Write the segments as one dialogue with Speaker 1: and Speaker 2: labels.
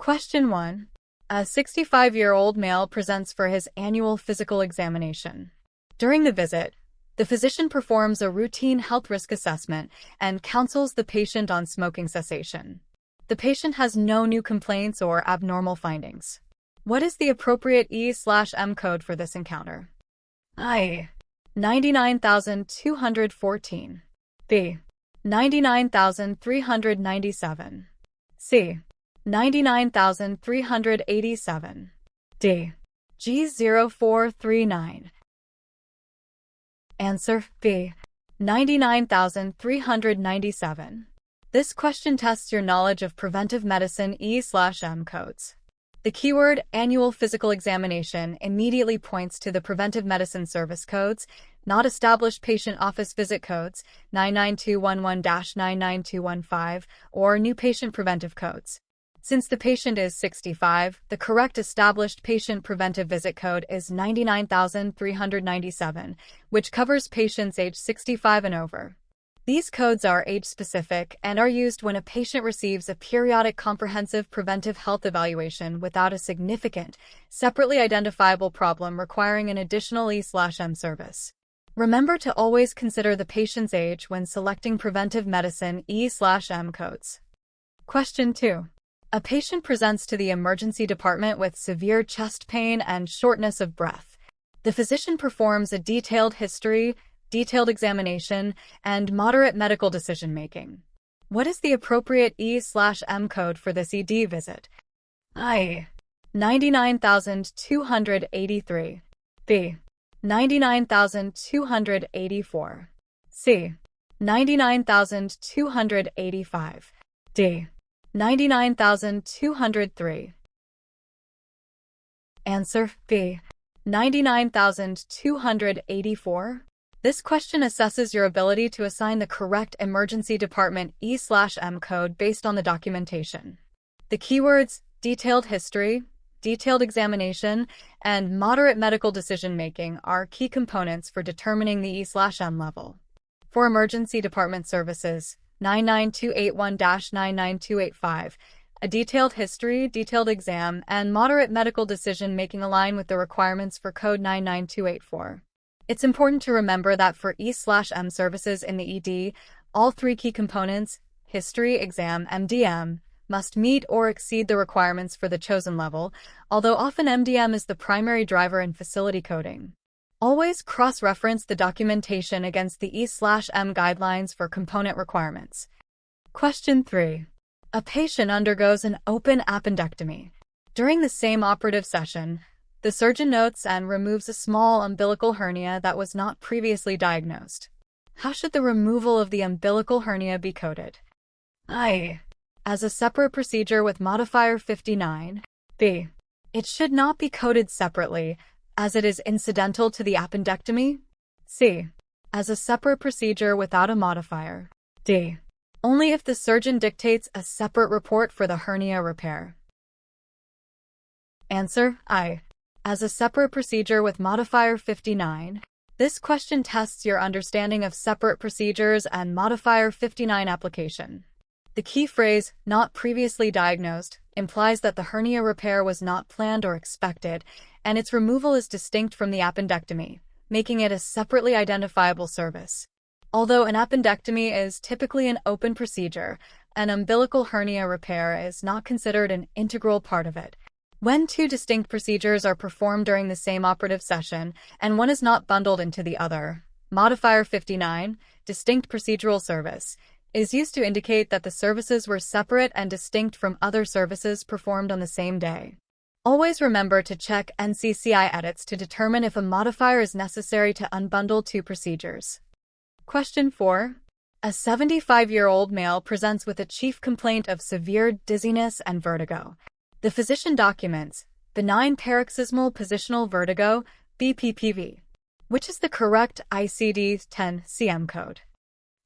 Speaker 1: Question 1. A 65-year-old male presents for his annual physical examination. During the visit, the physician performs a routine health risk assessment and counsels the patient on smoking cessation. The patient has no new complaints or abnormal findings. What is the appropriate E/M code for this encounter? I. 99,214. B. 99,397. C. 99,387. D. G0439. Answer B. 99,397. This question tests your knowledge of preventive medicine E/M codes. The keyword annual physical examination immediately points to the preventive medicine service codes, not established patient office visit codes 99211-99215 or new patient preventive codes. Since the patient is 65, the correct established patient preventive visit code is 99,397, which covers patients age 65 and over. These codes are age-specific and are used when a patient receives a periodic comprehensive preventive health evaluation without a significant, separately identifiable problem requiring an additional E/M service. Remember to always consider the patient's age when selecting preventive medicine E/M codes. Question 2. A patient presents to the emergency department with severe chest pain and shortness of breath. The physician performs a detailed history, detailed examination, and moderate medical decision-making. What is the appropriate E/M code for this ED visit? I. 99,283. B. 99,284. C. 99,285. D. 99,203. Answer B. 99,284. This question assesses your ability to assign the correct emergency department E/M code based on the documentation. The keywords detailed history, detailed examination, and moderate medical decision-making are key components for determining the E/M level. For emergency department services, 99281-99285, a detailed history, detailed exam, and moderate medical decision-making align with the requirements for code 99284. It's important to remember that for E/M services in the ED, all three key components, history, exam, MDM, must meet or exceed the requirements for the chosen level, although often MDM is the primary driver in facility coding. Always cross-reference the documentation against the E/M guidelines for component requirements. Question 3. A patient undergoes an open appendectomy. During the same operative session, the surgeon notes and removes a small umbilical hernia that was not previously diagnosed. How should the removal of the umbilical hernia be coded? I. As a separate procedure with modifier 59. B. It should not be coded separately, as it is incidental to the appendectomy. C. As a separate procedure without a modifier. D. Only if the surgeon dictates a separate report for the hernia repair. Answer I. As a separate procedure with modifier 59. This question tests your understanding of separate procedures and modifier 59 application. The key phrase, not previously diagnosed, implies that the hernia repair was not planned or expected, and its removal is distinct from the appendectomy, making it a separately identifiable service. Although an appendectomy is typically an open procedure, an umbilical hernia repair is not considered an integral part of it. When two distinct procedures are performed during the same operative session, and one is not bundled into the other, modifier 59, distinct procedural service, is used to indicate that the services were separate and distinct from other services performed on the same day. Always remember to check NCCI edits to determine if a modifier is necessary to unbundle two procedures. Question 4. A 75-year-old male presents with a chief complaint of severe dizziness and vertigo. The physician documents benign paroxysmal positional vertigo, BPPV. Which is the correct ICD-10 CM code?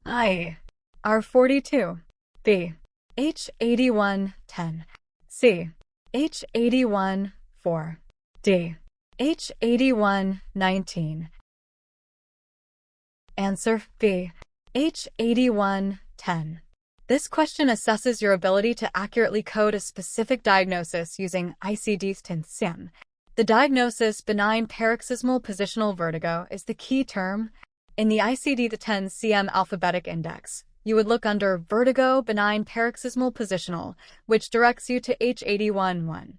Speaker 1: I. R42. B. H8110. C. H81-4. D. H81-19. Answer B. H81-10. This question assesses your ability to accurately code a specific diagnosis using ICD-10-CM. The diagnosis benign paroxysmal positional vertigo is the key term. In the ICD-10-CM alphabetic index, you would look under vertigo benign paroxysmal positional, which directs you to H81.1.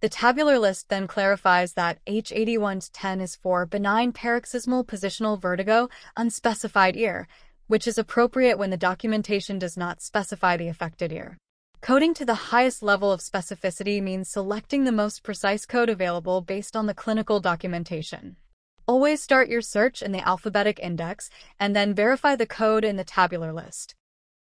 Speaker 1: The tabular list then clarifies that H81.10 is for benign paroxysmal positional vertigo, unspecified ear, which is appropriate when the documentation does not specify the affected ear. Coding to the highest level of specificity means selecting the most precise code available based on the clinical documentation. Always start your search in the alphabetic index and then verify the code in the tabular list.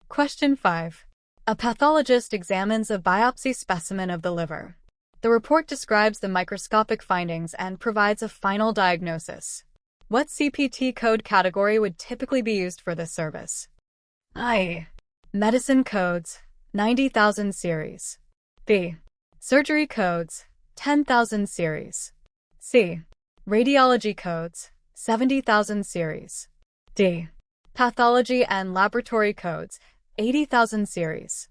Speaker 1: Question 5. A pathologist examines a biopsy specimen of the liver. The report describes the microscopic findings and provides a final diagnosis. What CPT code category would typically be used for this service? I. Medicine codes, 90,000 series. B. Surgery codes, 10,000 series. C. Radiology codes, 70,000 series. D. Pathology and laboratory codes, 80,000 series.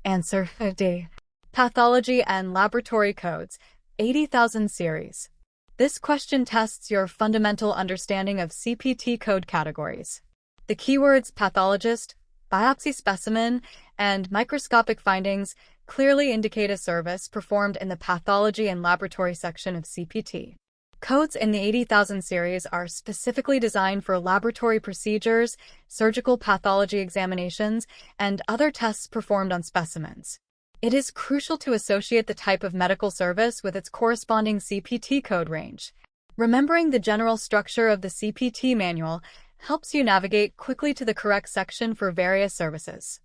Speaker 1: Answer D. Pathology and laboratory codes, 80,000 series. This question tests your fundamental understanding of CPT code categories. The keywords pathologist, biopsy specimen, and microscopic findings clearly indicate a service performed in the pathology and laboratory section of CPT. Codes in the 80,000 series are specifically designed for laboratory procedures, surgical pathology examinations, and other tests performed on specimens. It is crucial to associate the type of medical service with its corresponding CPT code range. Remembering the general structure of the CPT manual helps you navigate quickly to the correct section for various services.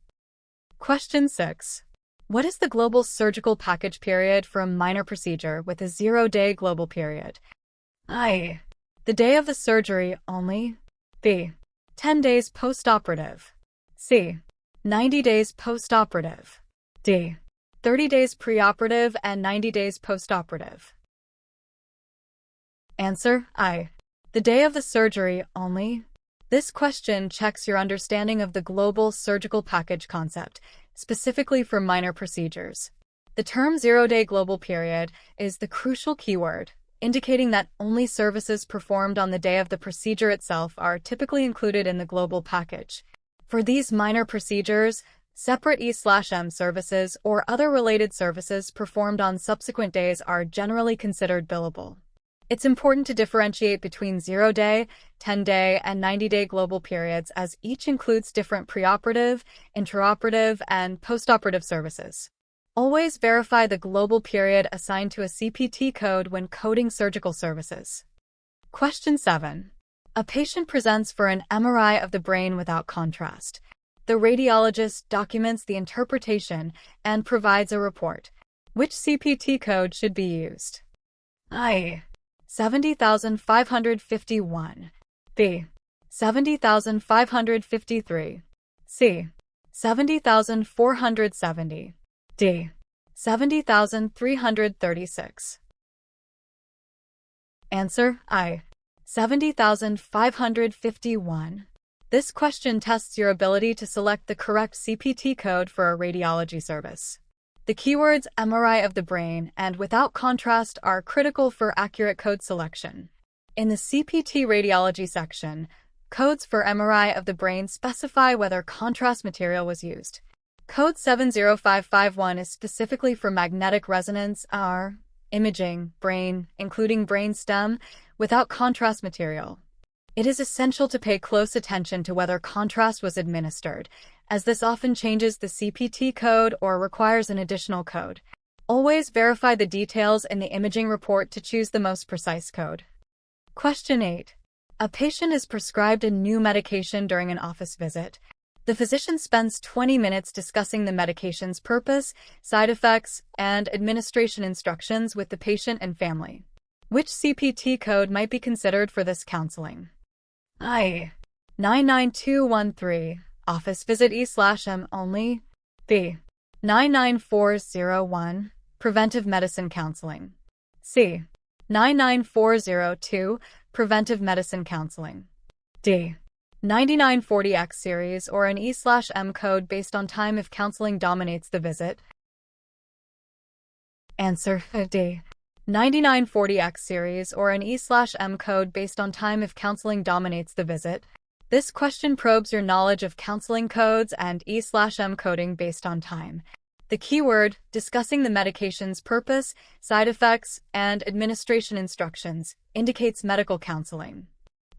Speaker 1: Question 6. What is the global surgical package period for a minor procedure with a 0-day global period? I. The day of the surgery only. B. 10 days post-operative. C. 90 days post-operative. D. 30 days preoperative and 90 days postoperative. Answer I. The day of the surgery only. This question checks your understanding of the global surgical package concept, specifically for minor procedures. The term 0-day global period is the crucial keyword, indicating that only services performed on the day of the procedure itself are typically included in the global package. For these minor procedures, separate E/M services or other related services performed on subsequent days are generally considered billable. It's important to differentiate between 0-day, 10-day, and 90-day global periods as each includes different preoperative, intraoperative, and postoperative services. Always verify the global period assigned to a CPT code when coding surgical services. Question 7. A patient presents for an MRI of the brain without contrast. The radiologist documents the interpretation and provides a report. Which CPT code should be used? I. 70,551. B. 70,553. C. 70,470. D. 70,336. Answer I. 70,551. This question tests your ability to select the correct CPT code for a radiology service. The keywords MRI of the brain and without contrast are critical for accurate code selection. In the CPT radiology section, codes for MRI of the brain specify whether contrast material was used. Code 70551 is specifically for magnetic resonance (R) imaging, brain, including brain stem, without contrast material. It is essential to pay close attention to whether contrast was administered, as this often changes the CPT code or requires an additional code. Always verify the details in the imaging report to choose the most precise code. Question 8. A patient is prescribed a new medication during an office visit. The physician spends 20 minutes discussing the medication's purpose, side effects, and administration instructions with the patient and family. Which CPT code might be considered for this counseling? I. 99213, office visit E/M only. B. 99401, preventive medicine counseling. C. 99402, preventive medicine counseling. D. 9940X series or an E/M code based on time if counseling dominates the visit? Answer D. 9940X series or an E/M code based on time if counseling dominates the visit. This question probes your knowledge of counseling codes and E/M coding based on time. The keyword, discussing the medication's purpose, side effects, and administration instructions, indicates medical counseling.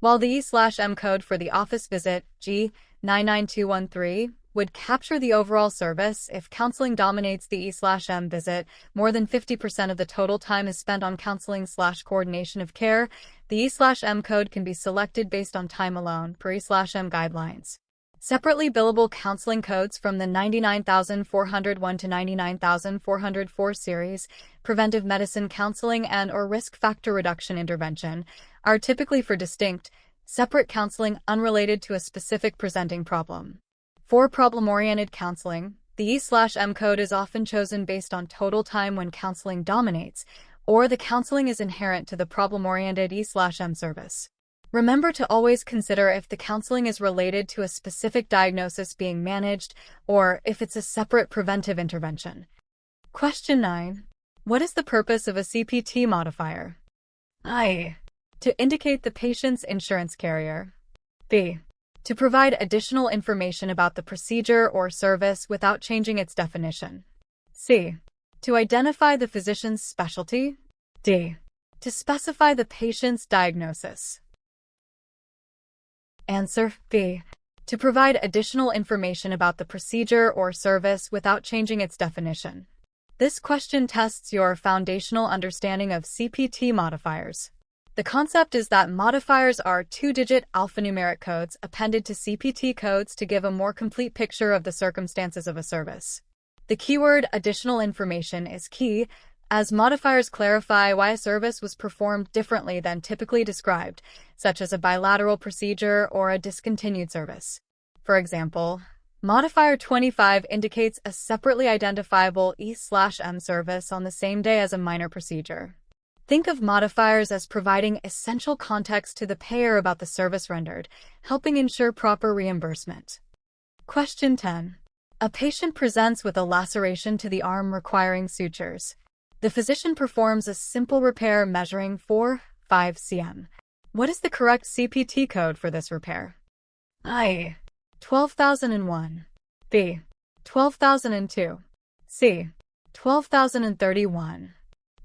Speaker 1: While the E/M code for the office visit, G99213, would capture the overall service if counseling dominates the E/M visit, more than 50% of the total time is spent on counseling/coordination of care. The E/M code can be selected based on time alone, per E/M guidelines. Separately billable counseling codes from the 99401 to 99404 series, preventive medicine counseling and/or risk factor reduction intervention, are typically for distinct, separate counseling unrelated to a specific presenting problem. For problem-oriented counseling, the E/M code is often chosen based on total time when counseling dominates, or the counseling is inherent to the problem-oriented E/M service. Remember to always consider if the counseling is related to a specific diagnosis being managed or if it's a separate preventive intervention. Question 9. What is the purpose of a CPT modifier? I. To indicate the patient's insurance carrier. B. To provide additional information about the procedure or service without changing its definition. C. To identify the physician's specialty. D. To specify the patient's diagnosis. Answer B. To provide additional information about the procedure or service without changing its definition. This question tests your foundational understanding of CPT modifiers. The concept is that modifiers are two-digit alphanumeric codes appended to CPT codes to give a more complete picture of the circumstances of a service. The keyword additional information is key, as modifiers clarify why a service was performed differently than typically described, such as a bilateral procedure or a discontinued service. For example, modifier 25 indicates a separately identifiable E/M service on the same day as a minor procedure. Think of modifiers as providing essential context to the payer about the service rendered, helping ensure proper reimbursement. Question 10. A patient presents with a laceration to the arm requiring sutures. The physician performs a simple repair measuring 4-5 cm. What is the correct CPT code for this repair? I. 12001. B. 12002. C. 12031.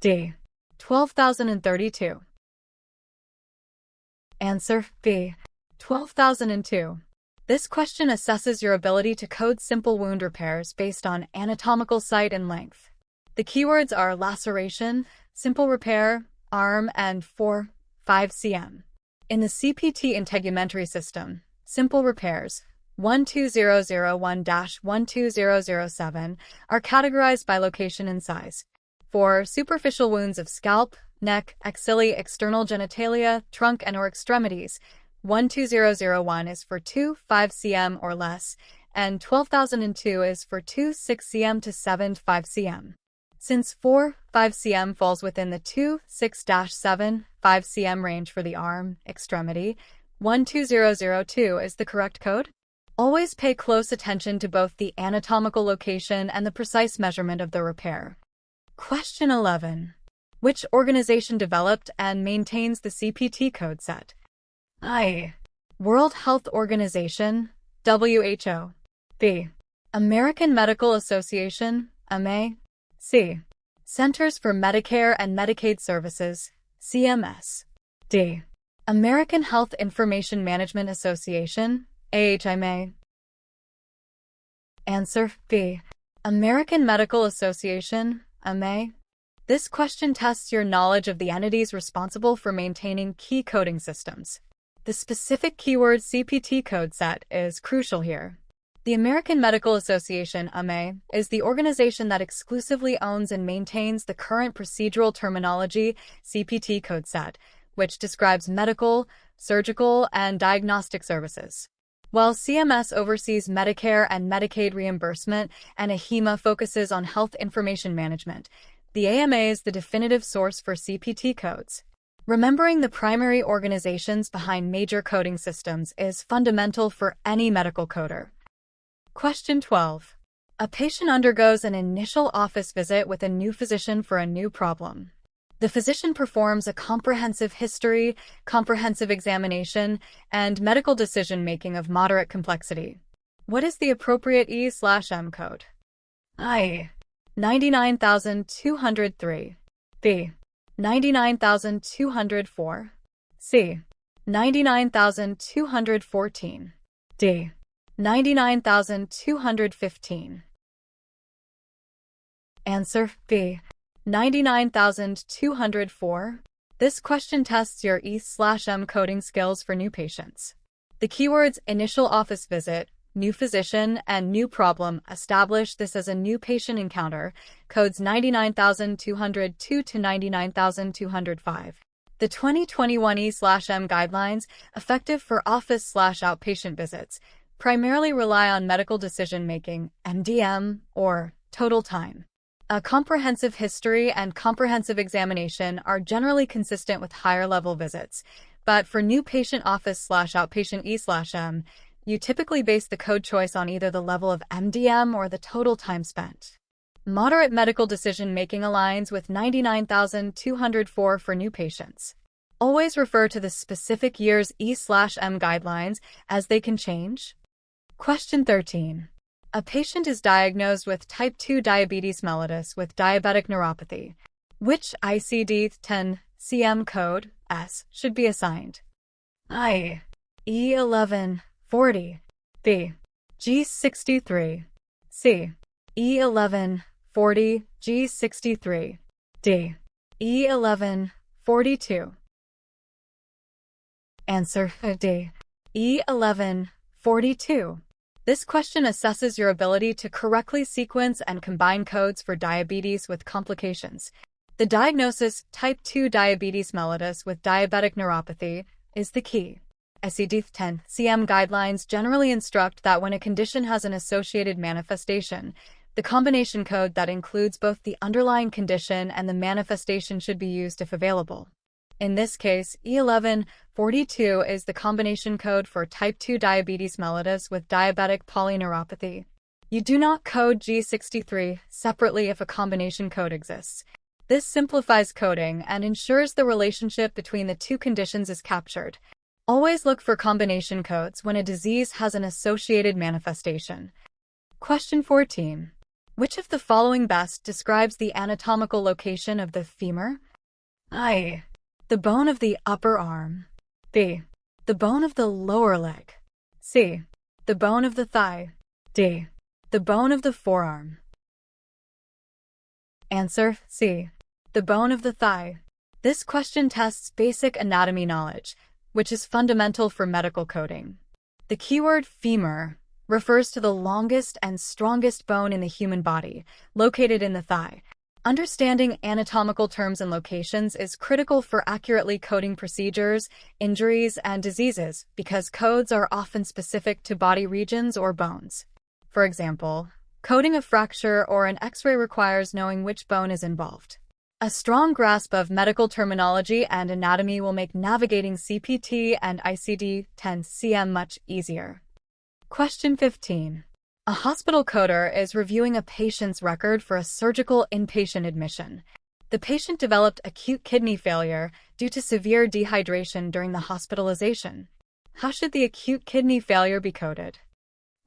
Speaker 1: D. 12032. Answer B. 12002. This question assesses your ability to code simple wound repairs based on anatomical site and length. The keywords are laceration, simple repair, arm, and 4-5 cm. In the CPT integumentary system, simple repairs 12001-12007 are categorized by location and size. For superficial wounds of scalp, neck, axilla, external genitalia, trunk, and/or extremities, 12001 is for 2-5 cm or less, and 12002 is for 2-6 cm to 7-5 cm. Since 4-5 cm falls within the 2-6-7-5 cm range for the arm, extremity, 12002 is the correct code. Always pay close attention to both the anatomical location and the precise measurement of the repair. Question 11. Which organization developed and maintains the CPT code set? I. World Health Organization, WHO. B. American Medical Association, AMA. C. Centers for Medicare and Medicaid Services, CMS. D. American Health Information Management Association, AHMA. Answer B. American Medical Association, AMA. This question tests your knowledge of the entities responsible for maintaining key coding systems. The specific keyword CPT code set is crucial here. The American Medical Association, AMA, is the organization that exclusively owns and maintains the current procedural terminology CPT code set, which describes medical, surgical, and diagnostic services. While CMS oversees Medicare and Medicaid reimbursement and AHIMA focuses on health information management, the AMA is the definitive source for CPT codes. Remembering the primary organizations behind major coding systems is fundamental for any medical coder. Question 12. A patient undergoes an initial office visit with a new physician for a new problem. The physician performs a comprehensive history, comprehensive examination, and medical decision-making of moderate complexity. What is the appropriate E/M code? I. 99,203. B. 99,204. C. 99,214. D. 99,215. Answer B. 99,204. This question tests your E/M coding skills for new patients. The keywords initial office visit, new physician, and new problem establish this as a new patient encounter, codes 99,202 to 99,205. The 2021 E/M guidelines, effective for office/outpatient visits, primarily rely on medical decision-making, MDM, or total time. A comprehensive history and comprehensive examination are generally consistent with higher-level visits, but for new patient office/outpatient E/M, you typically base the code choice on either the level of MDM or the total time spent. Moderate medical decision-making aligns with 99,204 for new patients. Always refer to the specific year's E/M guidelines as they can change. Question 13. A patient is diagnosed with type 2 diabetes mellitus with diabetic neuropathy. Which ICD-10 CM code S should be assigned? I. E1140. B. G63. C. E1140 G63. D. E1142. Answer D. E1142. This question assesses your ability to correctly sequence and combine codes for diabetes with complications. The diagnosis, type 2 diabetes mellitus with diabetic neuropathy, is the key. ICD-10 CM guidelines generally instruct that when a condition has an associated manifestation, the combination code that includes both the underlying condition and the manifestation should be used if available. In this case, E1142 is the combination code for type 2 diabetes mellitus with diabetic polyneuropathy. You do not code G63 separately if a combination code exists. This simplifies coding and ensures the relationship between the two conditions is captured. Always look for combination codes when a disease has an associated manifestation. Question 14. Which of the following best describes the anatomical location of the femur? I. The bone of the upper arm. B. The bone of the lower leg. C. The bone of the thigh. D. The bone of the forearm. Answer C. The bone of the thigh. This question tests basic anatomy knowledge, which is fundamental for medical coding. The keyword femur refers to the longest and strongest bone in the human body, located in the thigh. Understanding anatomical terms and locations is critical for accurately coding procedures, injuries, and diseases because codes are often specific to body regions or bones. For example, coding a fracture or an X-ray requires knowing which bone is involved. A strong grasp of medical terminology and anatomy will make navigating CPT and ICD-10 CM much easier. Question 15. A hospital coder is reviewing a patient's record for a surgical inpatient admission. The patient developed acute kidney failure due to severe dehydration during the hospitalization. How should the acute kidney failure be coded?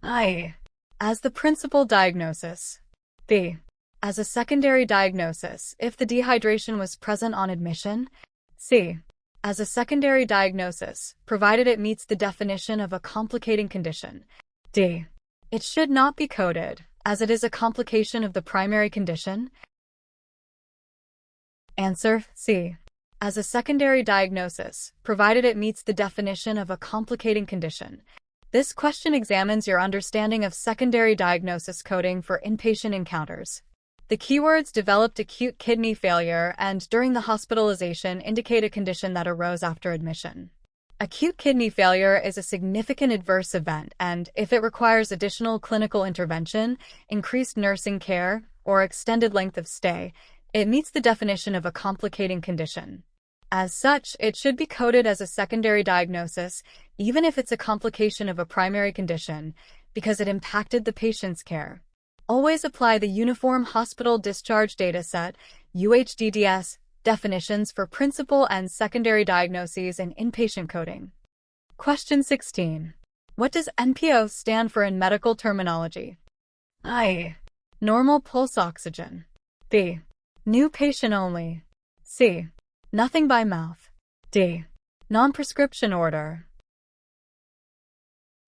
Speaker 1: I. As the principal diagnosis. B. As a secondary diagnosis if the dehydration was present on admission. C. As a secondary diagnosis, provided it meets the definition of a complicating condition. D. It should not be coded, as it is a complication of the primary condition. Answer C. As a secondary diagnosis, provided it meets the definition of a complicating condition. This question examines your understanding of secondary diagnosis coding for inpatient encounters. The keywords developed acute kidney failure and during the hospitalization indicate a condition that arose after admission. Acute kidney failure is a significant adverse event, and if it requires additional clinical intervention, increased nursing care, or extended length of stay, it meets the definition of a complicating condition. As such, it should be coded as a secondary diagnosis, even if it's a complication of a primary condition, because it impacted the patient's care. Always apply the Uniform Hospital Discharge Dataset, UHDDS, definitions for principal and secondary diagnoses in inpatient coding. Question 16. What does NPO stand for in medical terminology? I. Normal pulse oxygen. B. New patient only. C. Nothing by mouth. D. Non-prescription order.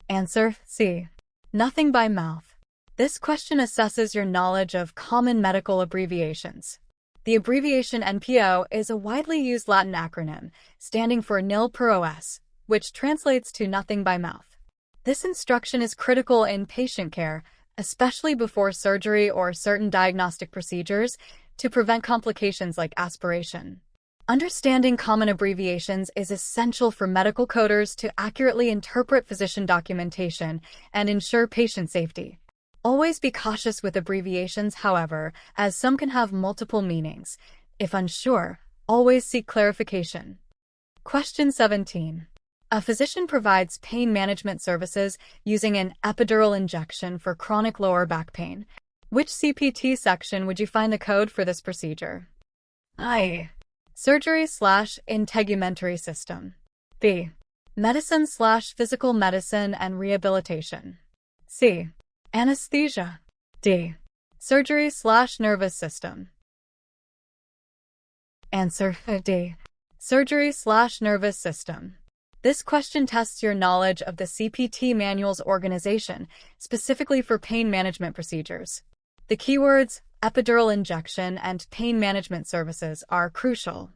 Speaker 1: Answer C. Nothing by mouth. This question assesses your knowledge of common medical abbreviations. The abbreviation NPO is a widely used Latin acronym, standing for nil per os, which translates to nothing by mouth. This instruction is critical in patient care, especially before surgery or certain diagnostic procedures, to prevent complications like aspiration. Understanding common abbreviations is essential for medical coders to accurately interpret physician documentation and ensure patient safety. Always be cautious with abbreviations, however, as some can have multiple meanings. If unsure, always seek clarification. Question 17. A physician provides pain management services using an epidural injection for chronic lower back pain. Which CPT section would you find the code for this procedure? I. Surgery/integumentary system. B. Medicine/physical medicine and rehabilitation. C. Anesthesia. D. Surgery/nervous system. Answer D. Surgery/nervous system. This question tests your knowledge of the CPT manual's organization, specifically for pain management procedures. The keywords epidural injection and pain management services are crucial.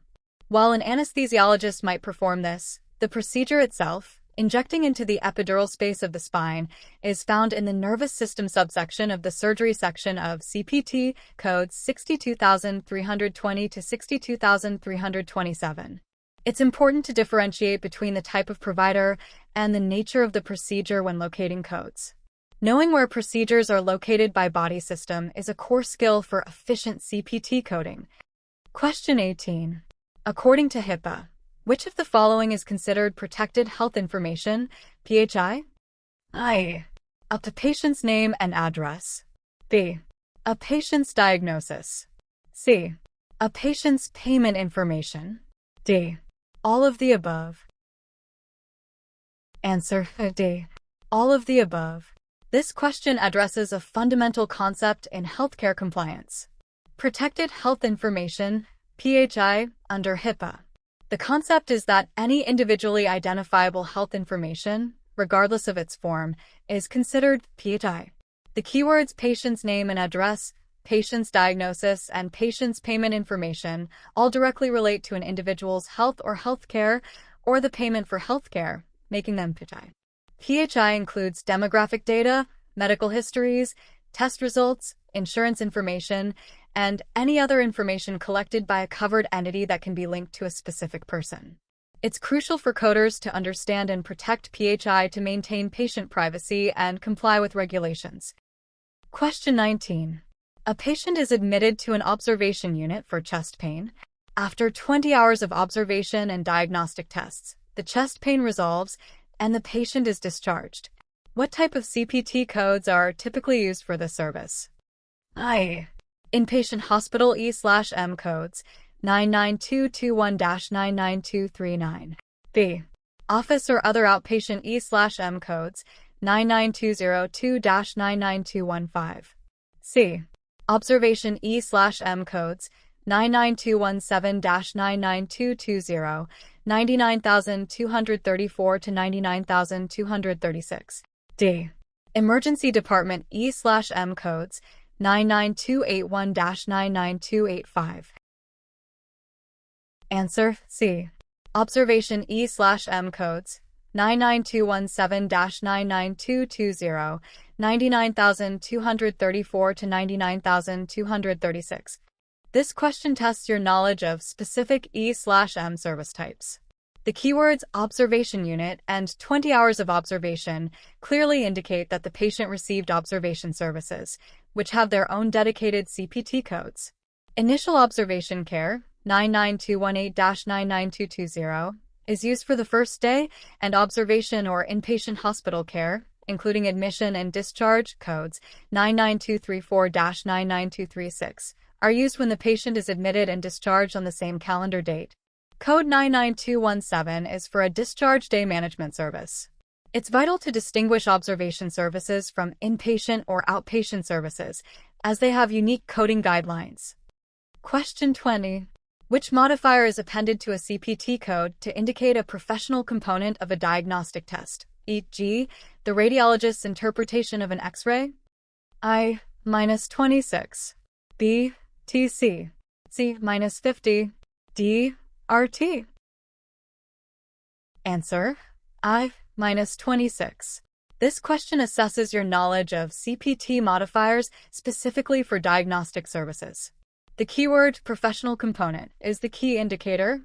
Speaker 1: While an anesthesiologist might perform this, the procedure itself, injecting into the epidural space of the spine, is found in the nervous system subsection of the surgery section of CPT codes 62320 to 62327. It's important to differentiate between the type of provider and the nature of the procedure when locating codes. Knowing where procedures are located by body system is a core skill for efficient CPT coding. Question 18. According to HIPAA, which of the following is considered protected health information, PHI? I. A patient's name and address. B. A patient's diagnosis. C. A patient's payment information. D. All of the above. Answer D. All of the above. This question addresses a fundamental concept in healthcare compliance. Protected health information, PHI, under HIPAA. The concept is that any individually identifiable health information, regardless of its form, is considered PHI. The keywords patient's name and address, patient's diagnosis, and patient's payment information all directly relate to an individual's health or healthcare, or the payment for healthcare, making them PHI. PHI includes demographic data, medical histories, test results, insurance information, and any other information collected by a covered entity that can be linked to a specific person. It's crucial for coders to understand and protect PHI to maintain patient privacy and comply with regulations. Question 19. A patient is admitted to an observation unit for chest pain. After 20 hours of observation and diagnostic tests, the chest pain resolves and the patient is discharged. What type of CPT codes are typically used for this service? I. Inpatient hospital E/M codes 99221-99239. B. Office or other outpatient E/M codes 99202-99215. C. Observation E/M codes 99217-99220, 99234 to 99236. D. Emergency Department E/M codes 99281-99285. Answer C. Observation E/M codes 99217-99220, 99234 to 99236. This question tests your knowledge of specific E/M service types. The keywords observation unit and 20 hours of observation clearly indicate that the patient received observation services, which have their own dedicated CPT codes. Initial observation care, 99218-99220, is used for the first day and observation or inpatient hospital care, including admission and discharge. Codes 99234-99236 are used when the patient is admitted and discharged on the same calendar date. Code 99217 is for a discharge day management service. It's vital to distinguish observation services from inpatient or outpatient services, as they have unique coding guidelines. Question 20. Which modifier is appended to a CPT code to indicate a professional component of a diagnostic test, e.g., the radiologist's interpretation of an X-ray? I-26. B. TC. C-50. D. RT. Answer: I-26. This question assesses your knowledge of CPT modifiers specifically for diagnostic services. The keyword professional component is the key indicator.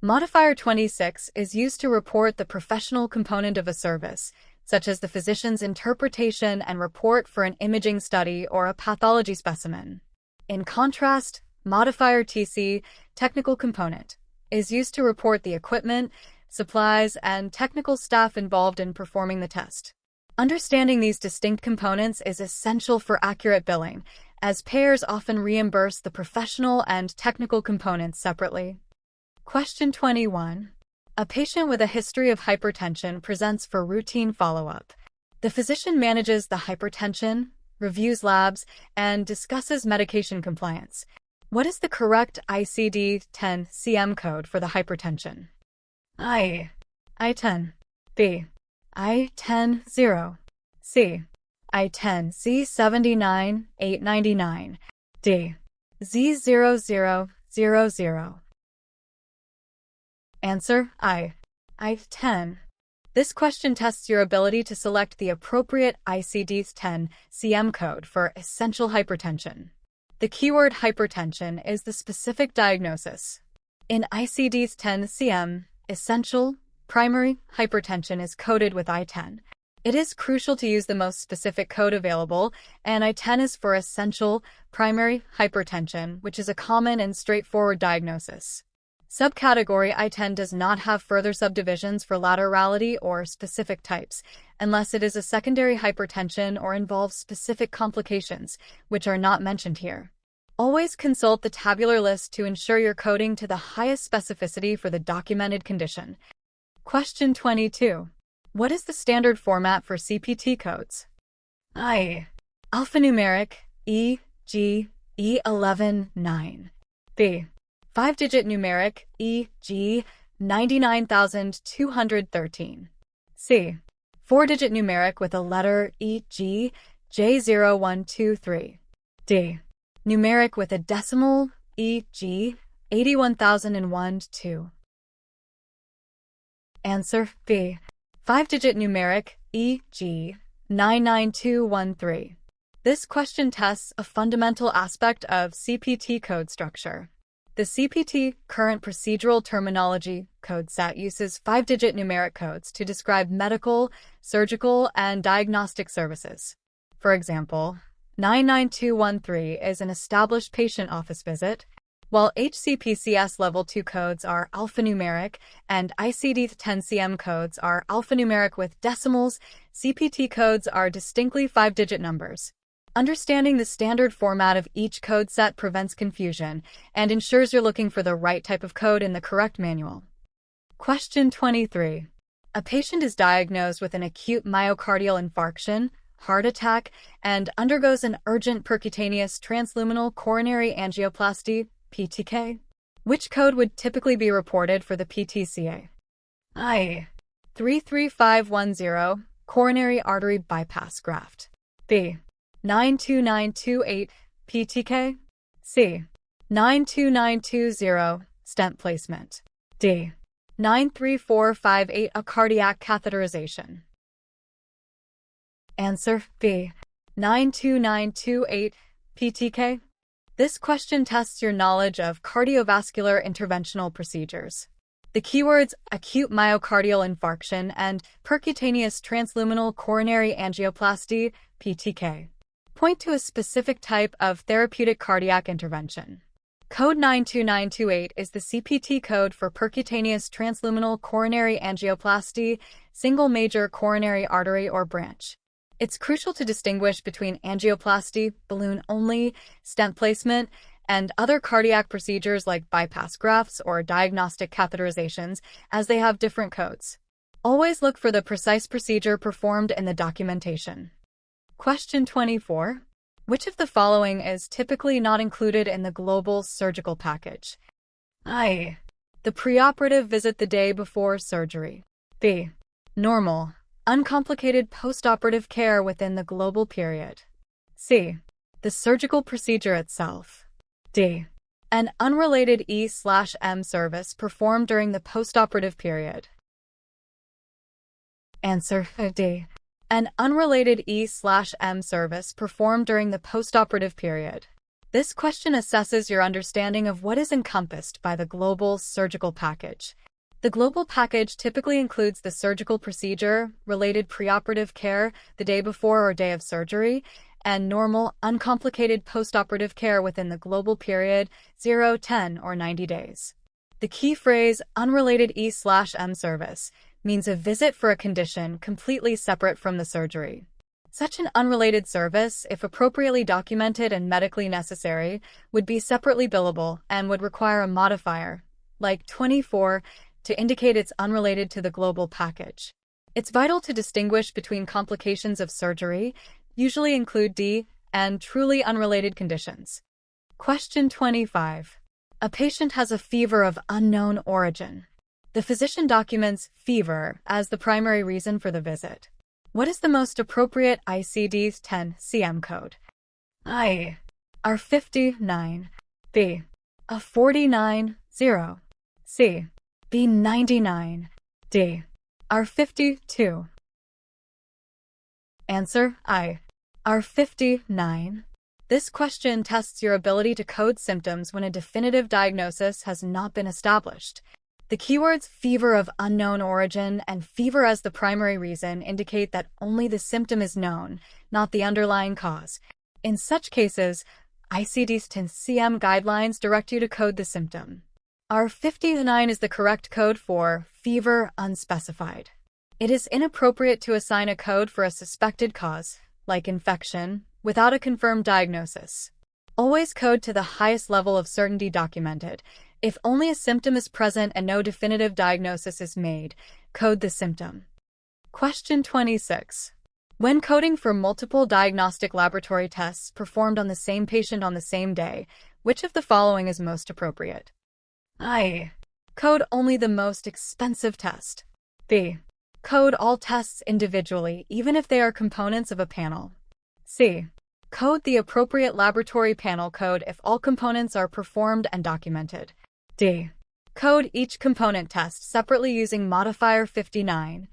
Speaker 1: Modifier 26 is used to report the professional component of a service, such as the physician's interpretation and report for an imaging study or a pathology specimen. In contrast, modifier TC, technical component, is used to report the equipment, supplies, and technical staff involved in performing the test. Understanding these distinct components is essential for accurate billing, as payers often reimburse the professional and technical components separately. Question 21. A patient with a history of hypertension presents for routine follow-up. The physician manages the hypertension, reviews labs, and discusses medication compliance. What is the correct ICD-10 CM code for the hypertension? I-10. B. I-10-0. C. I-10-C-79-899. D. Z-0000. Answer: I-10. This question tests your ability to select the appropriate ICD-10 CM code for essential hypertension. The keyword hypertension is the specific diagnosis. In ICD-10 CM, essential, primary hypertension is coded with I-10. It is crucial to use the most specific code available, and I-10 is for essential, primary hypertension, which is a common and straightforward diagnosis. Subcategory I-10 does not have further subdivisions for laterality or specific types, unless it is a secondary hypertension or involves specific complications, which are not mentioned here. Always consult the tabular list to ensure you're coding to the highest specificity for the documented condition. Question 22. What is the standard format for CPT codes? I. Alphanumeric, E, G, E11-9. B. 5-digit numeric, E, G, 99,213. C. 4-digit numeric with a letter, E, G, J0123. D. Numeric with a decimal, E, G, 81,001-2. Answer: B. 5-digit numeric, e.g., 99213. This question tests a fundamental aspect of CPT code structure. The CPT current procedural terminology code set uses 5-digit numeric codes to describe medical, surgical, and diagnostic services. For example, 99213 is an established patient office visit, while HCPCS Level 2 codes are alphanumeric and ICD-10 codes are alphanumeric with decimals. CPT codes are distinctly 5-digit numbers. Understanding the standard format of each code set prevents confusion and ensures you're looking for the right type of code in the correct manual. Question 23. A patient is diagnosed with an acute myocardial infarction, heart attack, and undergoes an urgent percutaneous transluminal coronary angioplasty, PTK. Which code would typically be reported for the PTCA? I. 33510, coronary artery bypass graft. B. 92928, PTK. C. 92920, stent placement. D. 93458, a cardiac catheterization. Answer: B. 92928, PTK. This question tests your knowledge of cardiovascular interventional procedures. The keywords acute myocardial infarction and percutaneous transluminal coronary angioplasty, PTK, point to a specific type of therapeutic cardiac intervention. Code 92928 is the CPT code for percutaneous transluminal coronary angioplasty, single major coronary artery or branch. It's crucial to distinguish between angioplasty, balloon-only, stent placement, and other cardiac procedures like bypass grafts or diagnostic catheterizations, as they have different codes. Always look for the precise procedure performed in the documentation. Question 24. Which of the following is typically not included in the global surgical package? A. The preoperative visit the day before surgery. B. Normal, uncomplicated postoperative care within the global period. C. The surgical procedure itself. D. An unrelated E/M service performed during the postoperative period. Answer D. An unrelated E/M service performed during the postoperative period. This question assesses your understanding of what is encompassed by the global surgical package. The global package typically includes the surgical procedure, related preoperative care the day before or day of surgery, and normal, uncomplicated postoperative care within the global period 0, 10, or 90 days. The key phrase, unrelated E/M service, means a visit for a condition completely separate from the surgery. Such an unrelated service, if appropriately documented and medically necessary, would be separately billable and would require a modifier, like 24, to indicate it's unrelated to the global package. It's vital to distinguish between complications of surgery, usually include D, and truly unrelated conditions. Question 25. A patient has a fever of unknown origin. The physician documents fever as the primary reason for the visit. What is the most appropriate ICD-10 CM code? A. R59. B. A49. 0. C. B99. D. R52. Answer I. R59. This question tests your ability to code symptoms when a definitive diagnosis has not been established. The keywords fever of unknown origin and fever as the primary reason indicate that only the symptom is known, not the underlying cause. In such cases, ICD-10 CM guidelines direct you to code the symptom. R59 is the correct code for fever unspecified. It is inappropriate to assign a code for a suspected cause, like infection, without a confirmed diagnosis. Always code to the highest level of certainty documented. If only a symptom is present and no definitive diagnosis is made, code the symptom. Question 26. When coding for multiple diagnostic laboratory tests performed on the same patient on the same day, which of the following is most appropriate? A. Code only the most expensive test. B. Code all tests individually, even if they are components of a panel. C. Code the appropriate laboratory panel code if all components are performed and documented. D. Code each component test separately using modifier 59.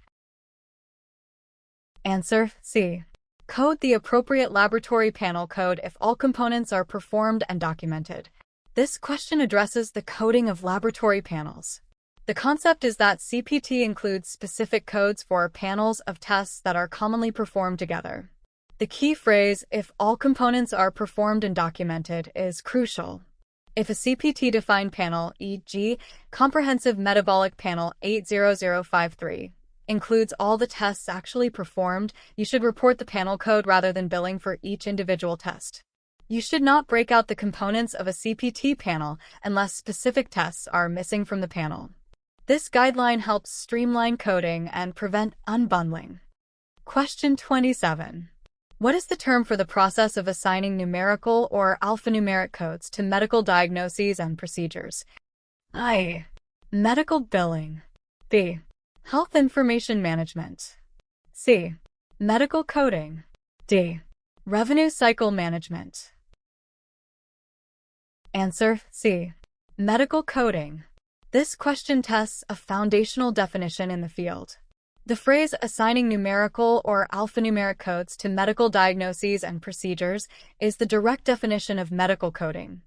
Speaker 1: Answer C. Code the appropriate laboratory panel code if all components are performed and documented. This question addresses the coding of laboratory panels. The concept is that CPT includes specific codes for panels of tests that are commonly performed together. The key phrase, if all components are performed and documented, is crucial. If a CPT-defined panel, e.g., Comprehensive Metabolic Panel 80053, includes all the tests actually performed, you should report the panel code rather than billing for each individual test. You should not break out the components of a CPT panel unless specific tests are missing from the panel. This guideline helps streamline coding and prevent unbundling. Question 27. What is the term for the process of assigning numerical or alphanumeric codes to medical diagnoses and procedures? A. Medical billing. B. Health information management. C. Medical coding. D. Revenue cycle management. Answer C. Medical coding. This question tests a foundational definition in the field. The phrase assigning numerical or alphanumeric codes to medical diagnoses and procedures is the direct definition of medical coding.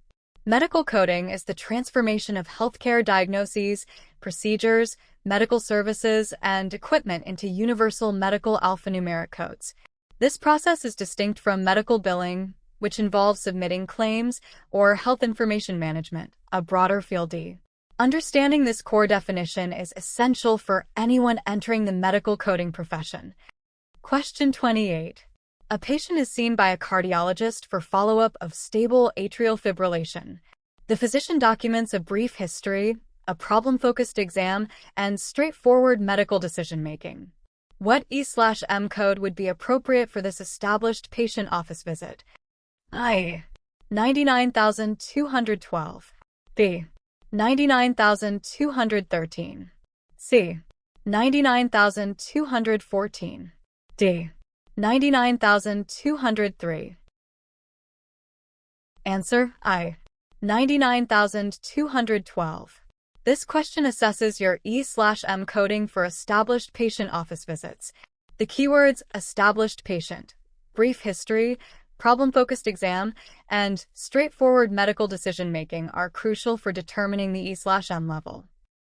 Speaker 1: Medical coding is the transformation of healthcare diagnoses, procedures, medical services, and equipment into universal medical alphanumeric codes. This process is distinct from medical billing, which involves submitting claims, or health information management, a broader field D. Understanding this core definition is essential for anyone entering the medical coding profession. Question 28. A patient is seen by a cardiologist for follow-up of stable atrial fibrillation. The physician documents a brief history, a problem-focused exam, and straightforward medical decision-making. What E/M code would be appropriate for this established patient office visit? I. 99,212. B. 99,213. C. 99,214. D. 99,203. Answer: I. 99,212. This question assesses your E/M coding for established patient office visits. The keywords established patient, brief history, problem-focused exam, and straightforward medical decision-making are crucial for determining the E/M level.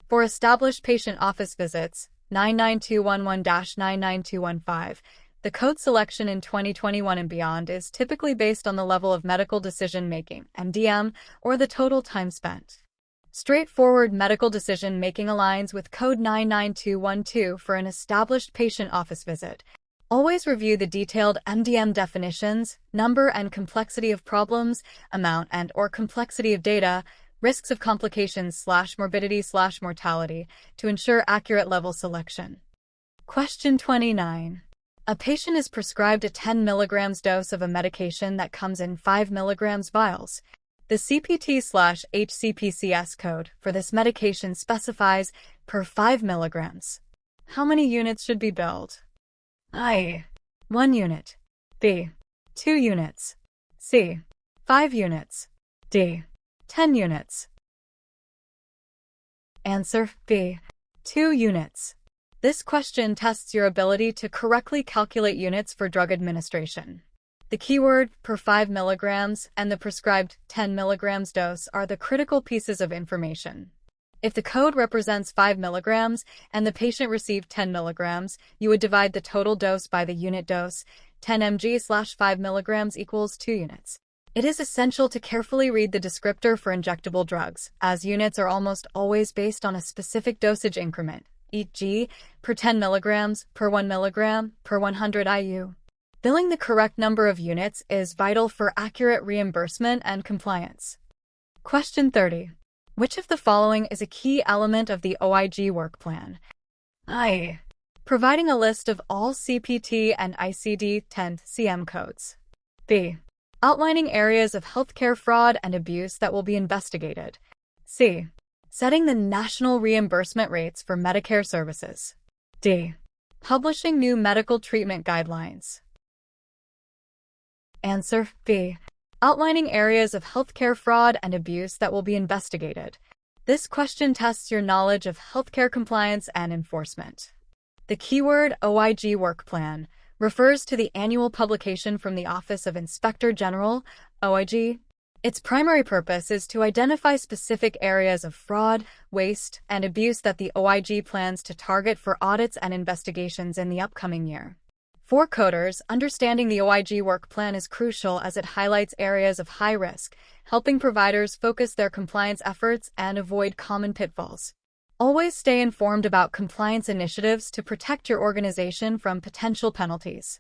Speaker 1: For established patient office visits, 99211-99215, the code selection in 2021 and beyond is typically based on the level of medical decision-making, MDM, or the total time spent. Straightforward medical decision-making aligns with code 99212 for an established patient office visit. Always review the detailed MDM definitions, number and complexity of problems, amount and/or complexity of data, risks of complications/morbidity/mortality to ensure accurate level selection. Question 29. A patient is prescribed a 10 mg dose of a medication that comes in 5 mg vials. The CPT/HCPCS code for this medication specifies per 5 mg. How many units should be billed? I. 1 unit. B. 2 units. C. 5 units. D. 10 units. Answer: B. 2 units. This question tests your ability to correctly calculate units for drug administration. The keyword per 5 mg and the prescribed 10 mg dose are the critical pieces of information. If the code represents 5 mg and the patient received 10 mg, you would divide the total dose by the unit dose. 10 mg/5 mg equals 2 units. It is essential to carefully read the descriptor for injectable drugs, as units are almost always based on a specific dosage increment, e.g., per 10 mg, per 1 mg, per 100 IU. Billing the correct number of units is vital for accurate reimbursement and compliance. Question 30. Which of the following is a key element of the OIG work plan? I. Providing a list of all CPT and ICD-10 CM codes. B. Outlining areas of healthcare fraud and abuse that will be investigated. C. Setting the national reimbursement rates for Medicare services. D. Publishing new medical treatment guidelines. Answer: B. Outlining areas of healthcare fraud and abuse that will be investigated. This question tests your knowledge of healthcare compliance and enforcement. The keyword OIG work plan refers to the annual publication from the Office of Inspector General, OIG. Its primary purpose is to identify specific areas of fraud, waste, and abuse that the OIG plans to target for audits and investigations in the upcoming year. For coders, understanding the OIG work plan is crucial as it highlights areas of high risk, helping providers focus their compliance efforts and avoid common pitfalls. Always stay informed about compliance initiatives to protect your organization from potential penalties.